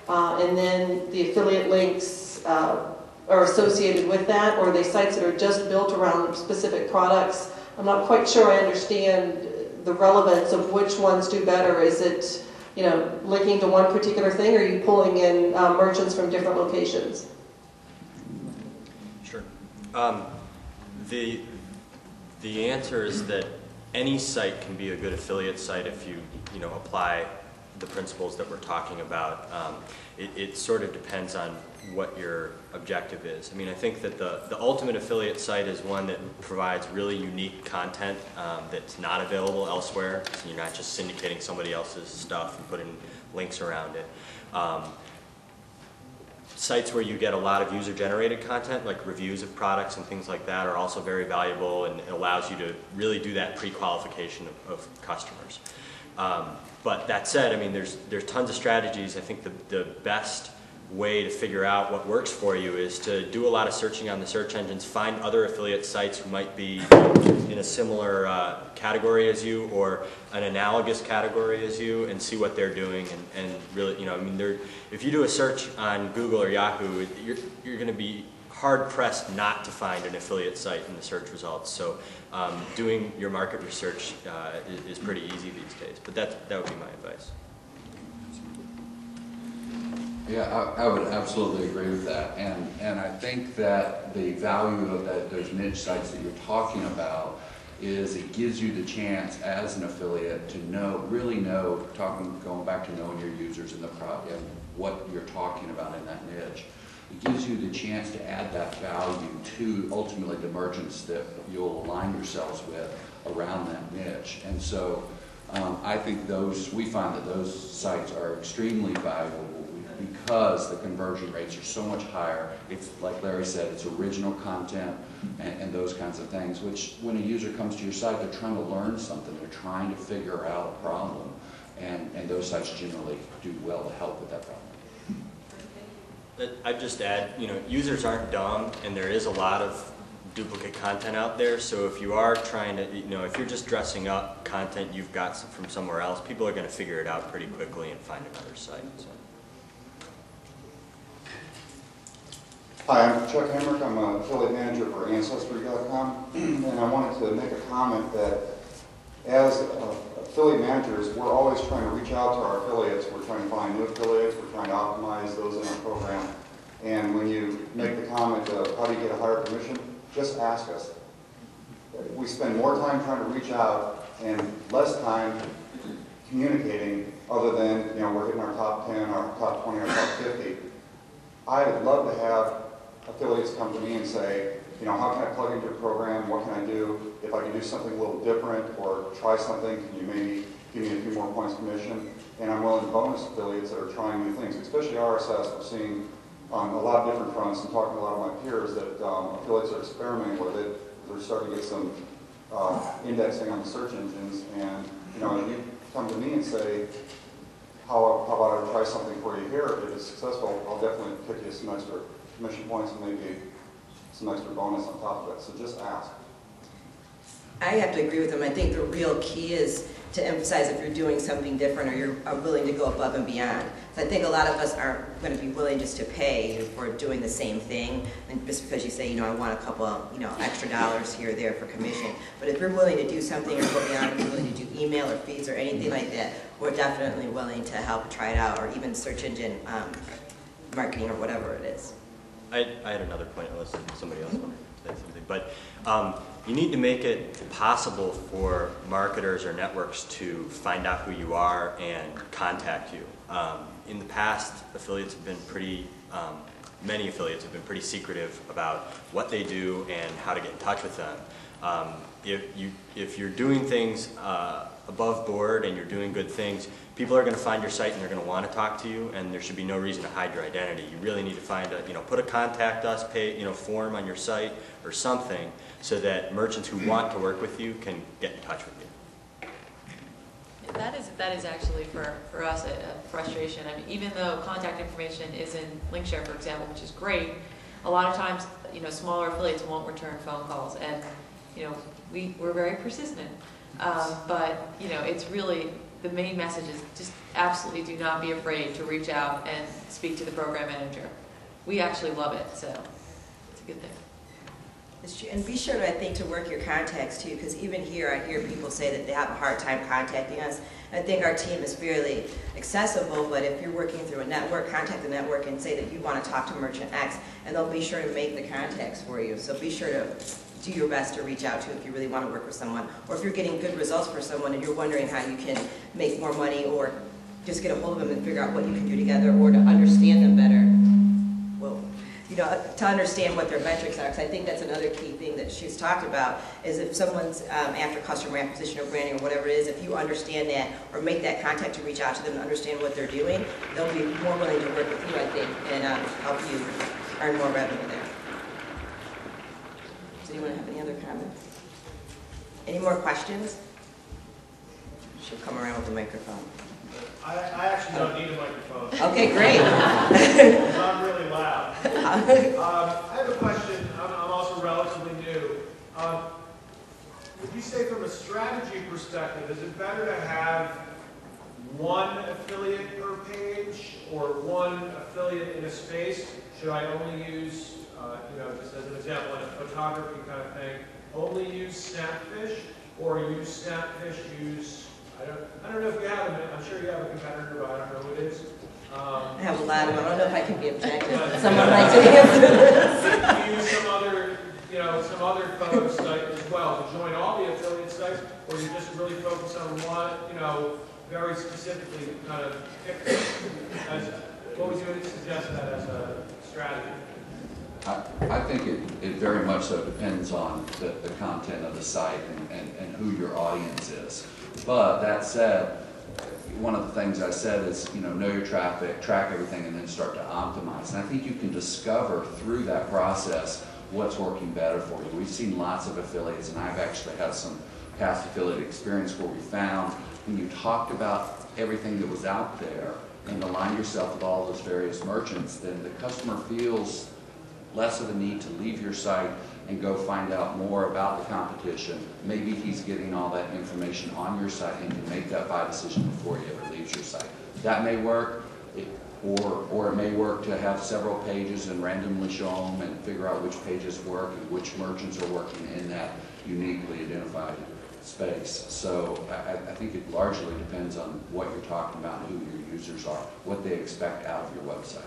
H: and then the affiliate links are associated with that, or are they sites that are just built around specific products? I'm not quite sure I understand the relevance of which ones do better. Is it, linking to one particular thing, or are you pulling in merchants from different locations?
I: Sure. The answer is that any site can be a good affiliate site if you apply the principles that we're talking about. It sort of depends on what your objective is. I mean, I think that the ultimate affiliate site is one that provides really unique content that's not available elsewhere. So you're not just syndicating somebody else's stuff and putting links around it. Sites where you get a lot of user-generated content, like reviews of products and things like that, are also very valuable, and it allows you to really do that pre-qualification of customers. But that said, I mean, there's tons of strategies. I think the best way to figure out what works for you is to do a lot of searching on the search engines, find other affiliate sites who might be in a similar category as you or an analogous category as you, and see what they're doing, and really, you know, I mean, if you do a search on Google or Yahoo, you're going to be hard-pressed not to find an affiliate site in the search results. So doing your market research is pretty easy these days, but that would be my advice.
E: Yeah, I would absolutely agree with that, and I think that the value of those niche sites that you're talking about is it gives you the chance as an affiliate to really know, going back to knowing your users and what you're talking about in that niche. It gives you the chance to add that value to ultimately the merchants that you'll align yourselves with around that niche. And so I think we find that those sites are extremely valuable because the conversion rates are so much higher. It's like Larry said, it's original content and those kinds of things, which when a user comes to your site, they're trying to learn something, they're trying to figure out a problem, and those sites generally do well to help with that problem.
I: I'd just add, you know, users aren't dumb, and there is a lot of duplicate content out there. So if you are trying to, you know, if you're just dressing up content you've got from somewhere else, people are going to figure it out pretty quickly and find another site. So.
J: Hi, I'm Chuck Hemrick. I'm an affiliate manager for Ancestry.com, and I wanted to make a comment that as affiliate managers, we're always trying to reach out to our affiliates. We're trying to find new affiliates. We're trying to optimize those in our program. And when you make the comment of how do you get a higher commission, just ask us. We spend more time trying to reach out and less time communicating other than, you know, we're hitting our top 10, our top 20, our top 50. I would love to have affiliates come to me and say, you know, how can I plug into your program? What can I do? If I can do something a little different or try something, can you maybe give me a few more points commission? And I'm willing to bonus affiliates that are trying new things, especially RSS. We're seeing on a lot of different fronts and talking to a lot of my peers that affiliates are experimenting with it. They're starting to get some indexing on the search engines. And, you know, if you come to me and say, how about I try something for you here? If it's successful, I'll definitely pick you some extra commission points and maybe some extra bonus on top of it. So just ask.
A: I have to agree with them. I think the real key is to emphasize if you're doing something different or you're willing to go above and beyond. So I think a lot of us aren't going to be willing just to pay for doing the same thing, and just because you say, you know, I want a couple, you know, extra dollars here or there for commission. But if you're willing to do something or go beyond, if you're willing to do email or feeds or anything like that, we're definitely willing to help try it out, or even search engine marketing or whatever it is.
I: I had another point unless somebody else wanted to say something, but you need to make it possible for marketers or networks to find out who you are and contact you. In the past, affiliates have been many affiliates have been pretty secretive about what they do and how to get in touch with them. If you're doing things above board and you're doing good things, people are going to find your site and they're going to want to talk to you, and there should be no reason to hide your identity. You really need to find put a contact us form on your site or something so that merchants who want to work with you can get in touch with you.
F: That is actually for us a frustration. I mean, even though contact information is in Linkshare, for example, which is great, a lot of times, you know, smaller affiliates won't return phone calls, and you know, we're very persistent. But you know, it's really the main message is just absolutely do not be afraid to reach out and speak to the program manager. We actually love it, so it's a good thing.
A: And be sure, I think, to work your contacts too, because even here I hear people say that they have a hard time contacting us. I think our team is fairly accessible, but if you're working through a network, contact the network and say that you want to talk to Merchant X, and they'll be sure to make the contacts for you. So be sure to do your best to reach out to if you really want to work with someone, or if you're getting good results for someone and you're wondering how you can make more money or just get a hold of them and figure out what you can do together, or to understand them better. Well, you know, to understand what their metrics are, because I think that's another key thing that she's talked about, is if someone's after customer acquisition or branding or whatever it is, if you understand that or make that contact to reach out to them and understand what they're doing, they'll be more willing to work with you, I think, and help you earn more revenue there. Does anyone have any other comments? Any more questions? She'll come around with the microphone.
K: I actually don't need a microphone.
A: Okay, great.
K: I'm really loud. I have a question. I'm also relatively new. Would you say from a strategy perspective, is it better to have one affiliate per page or one affiliate in a space? Should I only use, just as an example, in a photography kind of thing, only use Snapfish, or use Snapfish, I don't know if you have them. I'm sure you have a competitor, but I don't know who it is.
A: I have a lot of them. I don't know if I can be objective. Someone might to answer this.
K: You use some other photo site as well to join all the affiliate sites, or you just really focus on one, very specifically kind of pick what would you suggest that as a strategy?
E: I think it very much so depends on the content of the site and who your audience is. But that said, one of the things I said is, know your traffic, track everything, and then start to optimize. And I think you can discover through that process what's working better for you. We've seen lots of affiliates, and I've actually had some past affiliate experience where we found when you talked about everything that was out there and align yourself with all those various merchants, then the customer feels less of a need to leave your site and go find out more about the competition. Maybe he's getting all that information on your site and can make that buy decision before he ever leaves your site. That may work, or it may work to have several pages and randomly show them and figure out which pages work and which merchants are working in that uniquely identified space. So I think it largely depends on what you're talking about, who your users are, what they expect out of your website.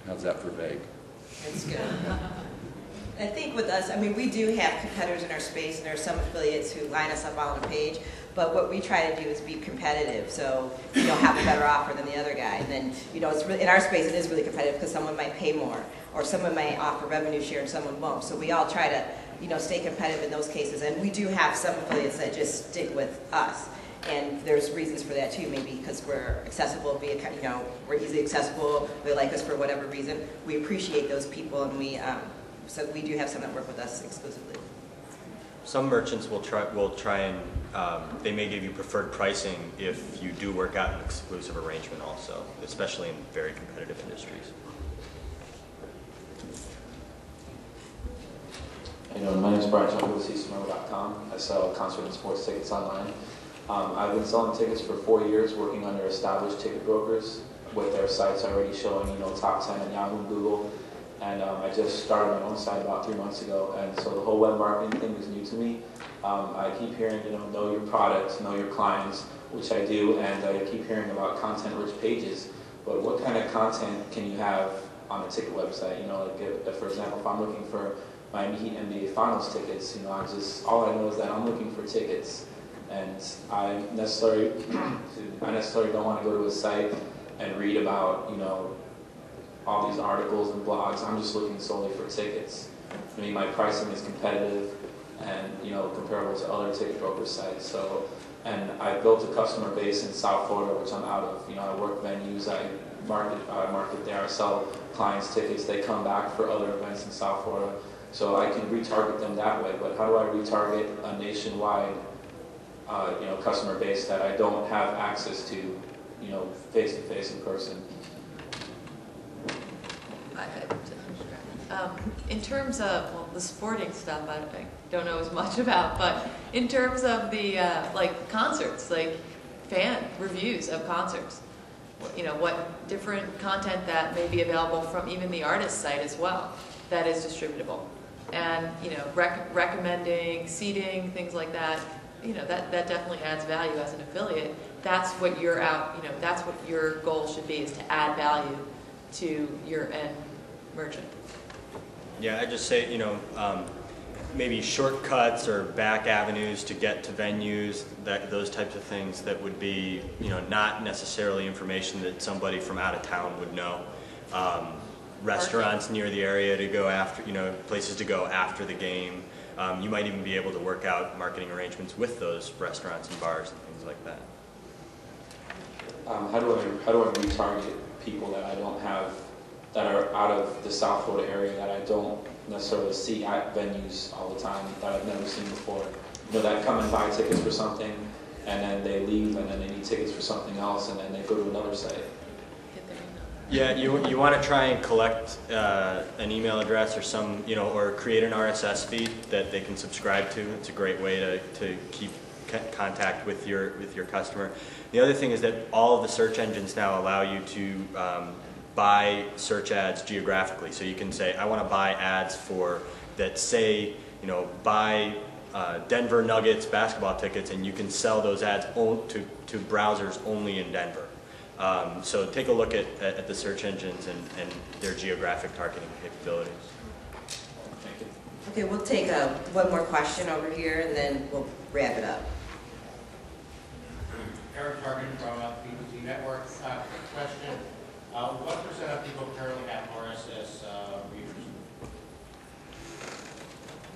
E: How's that for vague?
A: That's good. I think with us, we do have competitors in our space, and there are some affiliates who line us up on a page, but what we try to do is be competitive, so you don't have a better offer than the other guy. And then, it's really, in our space, it is really competitive because someone might pay more, or someone might offer revenue share and someone won't. So we all try to, stay competitive in those cases. And we do have some affiliates that just stick with us. And there's reasons for that too, maybe because we're accessible we're easily accessible, they like us for whatever reason. We appreciate those people, and so we do have some that work with us exclusively.
I: Some merchants will try and they may give you preferred pricing if you do work out an exclusive arrangement also, especially in very competitive industries.
L: My name is Brent. I'm with CSMO.com. I sell concert and sports tickets online. I've been selling tickets for 4 years, working under established ticket brokers with their sites already showing, top 10 in Yahoo and Google. And I just started my own site about 3 months ago, and so the whole web marketing thing is new to me. I keep hearing, know your product, know your clients, which I do, and I keep hearing about content-rich pages. But what kind of content can you have on a ticket website? For example, if I'm looking for Miami Heat NBA Finals tickets, all I know is that I'm looking for tickets. And I necessarily don't want to go to a site and read about, all these articles and blogs. I'm just looking solely for tickets. My pricing is competitive and, comparable to other ticket broker sites. So, and I built a customer base in South Florida, which I'm out of. I work venues, I market there, I sell clients tickets. They come back for other events in South Florida. So I can retarget them that way. But how do I retarget a nationwide customer base that I don't have access to, face-to-face in person?
F: In terms of the sporting stuff, I don't know as much about, but in terms of the concerts, fan reviews of concerts, what different content that may be available from even the artist site as well that is distributable, and recommending seating, things like that. That definitely adds value as an affiliate. That's what that's what your goal should be, is to add value to your end merchant.
I: Yeah, I just say, maybe shortcuts or back avenues to get to venues, those types of things that would be, not necessarily information that somebody from out of town would know. Restaurants near the area to go after, places to go after the game. You might even be able to work out marketing arrangements with those restaurants and bars and things like that.
L: How do I retarget people that I don't have, that are out of the South Florida area, that I don't necessarily see at venues all the time, that I've never seen before? That come and buy tickets for something, and then they leave, and then they need tickets for something else, and then they go to another site.
I: Yeah, you want to try and collect an email address or some, or create an RSS feed that they can subscribe to. It's a great way to keep contact with your customer. The other thing is that all of the search engines now allow you to buy search ads geographically. So you can say, I want to buy ads that say, buy Denver Nuggets basketball tickets, and you can sell those ads to browsers only in Denver. So take a look at the search engines and their geographic targeting capabilities.
L: Thank you.
A: Okay, we'll take one more question over here, and then we'll wrap it up.
M: Eric Target from BBC Network. Quick question. What % of people currently have RSS readers?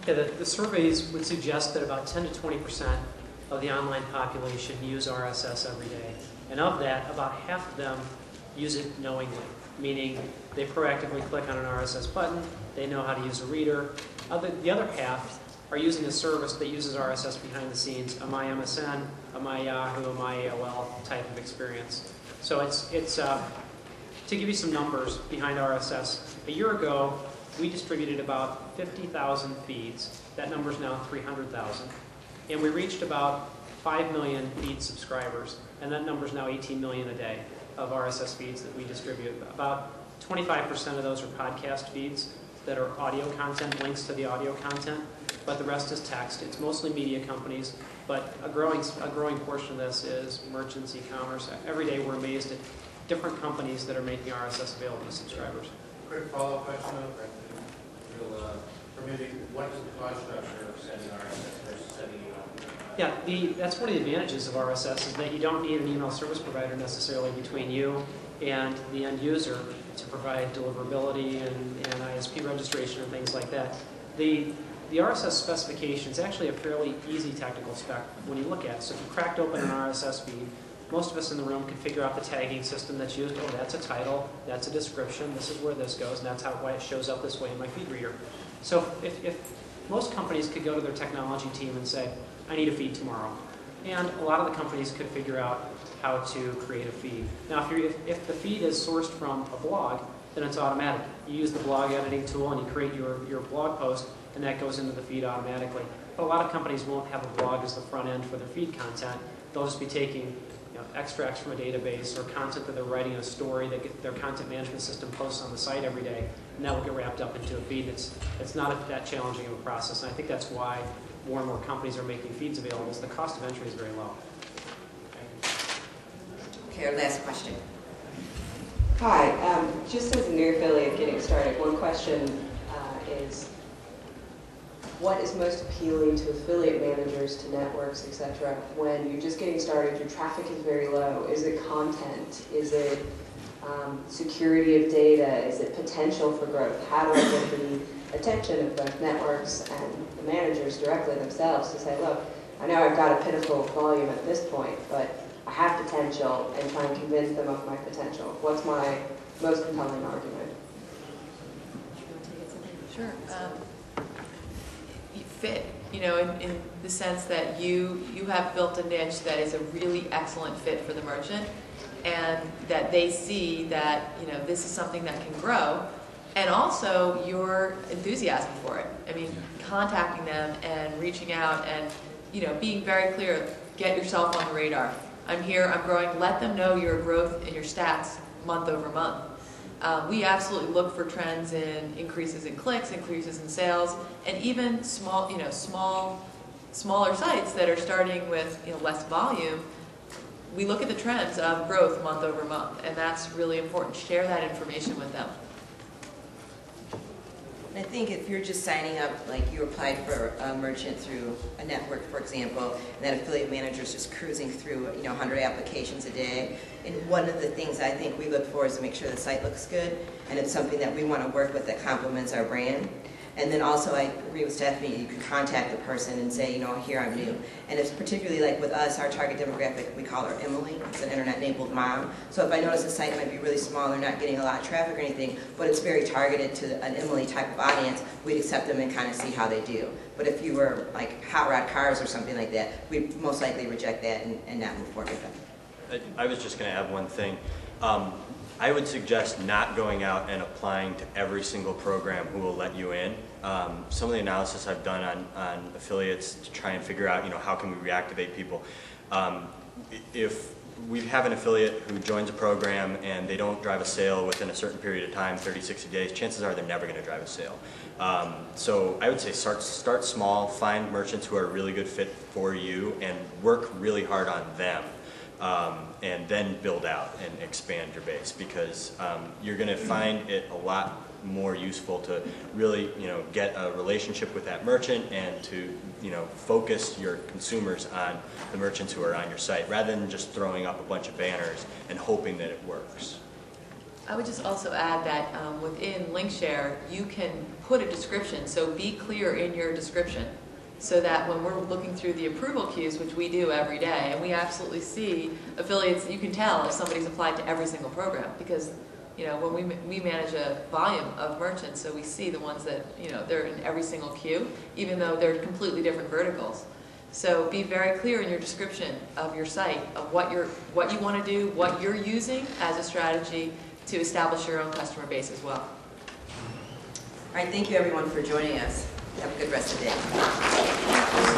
D: Yeah, the surveys would suggest that about 10 to 20% of the online population use RSS every day. And of that, about half of them use it knowingly, meaning they proactively click on an RSS button, they know how to use a reader. The other half are using a service that uses RSS behind the scenes, a My MSN, a My Yahoo, a My AOL type of experience. So it's to give you some numbers behind RSS, a year ago, we distributed about 50,000 feeds. That number is now 300,000. And we reached about 5 million feed subscribers. And that number is now 18 million a day of RSS feeds that we distribute. About 25% of those are podcast feeds that are audio content, links to the audio content, but the rest is text. It's mostly media companies, but a growing portion of this is merchants, e-commerce. Every day we're amazed at different companies that are making RSS available to subscribers.
M: Quick follow-up question on Brent. What is the cost structure of sending RSS versus sending email?
D: Yeah, that's one of the advantages of RSS is that you don't need an email service provider necessarily between you and the end user to provide deliverability and ISP registration and things like that. The RSS specification is actually a fairly easy technical spec when you look at it. So if you cracked open an RSS feed, most of us in the room can figure out the tagging system that's used. Oh, that's a title, that's a description, this is where this goes, and that's why it shows up this way in my feed reader. So if most companies could go to their technology team and say, I need a feed tomorrow. And a lot of the companies could figure out how to create a feed. Now, if the feed is sourced from a blog, then it's automatic. You use the blog editing tool and you create your blog post, and that goes into the feed automatically. But a lot of companies won't have a blog as the front end for their feed content. They'll just be taking extracts from a database or content that they're writing in a story that their content management system posts on the site every day, and that will get wrapped up into a feed. It's not that challenging of a process, and I think that's why more and more companies are making feeds available, so the cost of entry is very low.
A: Okay, our last question.
N: Hi, just as a new affiliate getting started, one question is, what is most appealing to affiliate managers, to networks, etc., when you're just getting started, your traffic is very low? Is it content? Is it security of data? Is it potential for growth? How do I get the attention of both networks and the managers directly themselves to say, look, I know I've got a pitiful volume at this point, but I have potential, and try and convince them of my potential? What's my most compelling argument?
F: Sure. You fit, in the sense that you have built a niche that is a really excellent fit for the merchant, and that they see that, this is something that can grow, and also your enthusiasm for it. I mean, contacting them and reaching out and, being very clear, get yourself on the radar. I'm here, I'm growing. Let them know your growth and your stats month over month. We absolutely look for trends in increases in clicks, increases in sales, and even smaller sites that are starting with less volume. We look at the trends of growth month over month, and that's really important. Share that information with them.
A: And I think if you're just signing up, like you applied for a merchant through a network, for example, and that affiliate manager is just cruising through, 100 applications a day. And one of the things I think we look for is to make sure the site looks good, and it's something that we want to work with that complements our brand. And then also, I agree with Stephanie, you can contact the person and say, here I'm new. And it's particularly like with us, our target demographic, we call her Emily. It's an internet-enabled mom. So if I notice a site might be really small, they're not getting a lot of traffic or anything, but it's very targeted to an Emily type of audience, we'd accept them and kind of see how they do. But if you were like Hot Rod Cars or something like that, we'd most likely reject that and not move forward with them.
I: I was just going to add one thing. I would suggest not going out and applying to every single program who will let you in. Some of the analysis I've done on affiliates to try and figure out, how can we reactivate people. If we have an affiliate who joins a program and they don't drive a sale within a certain period of time, 30, 60 days, chances are they're never going to drive a sale. So I would say start small, find merchants who are a really good fit for you, and work really hard on them. And then build out and expand your base, because you're going to find it a lot more useful to really, get a relationship with that merchant and to, focus your consumers on the merchants who are on your site, rather than just throwing up a bunch of banners and hoping that it works.
F: I would just also add that within LinkShare, you can put a description, so be clear in your description, so that when we're looking through the approval queues, which we do every day, and we absolutely see affiliates, you can tell if somebody's applied to every single program, because when we manage a volume of merchants, so we see the ones that, they're in every single queue, even though they're completely different verticals. So be very clear in your description of your site, of what you want to do, what you're using as a strategy to establish your own customer base as well.
A: All right, thank you everyone for joining us. Have a good rest of the day.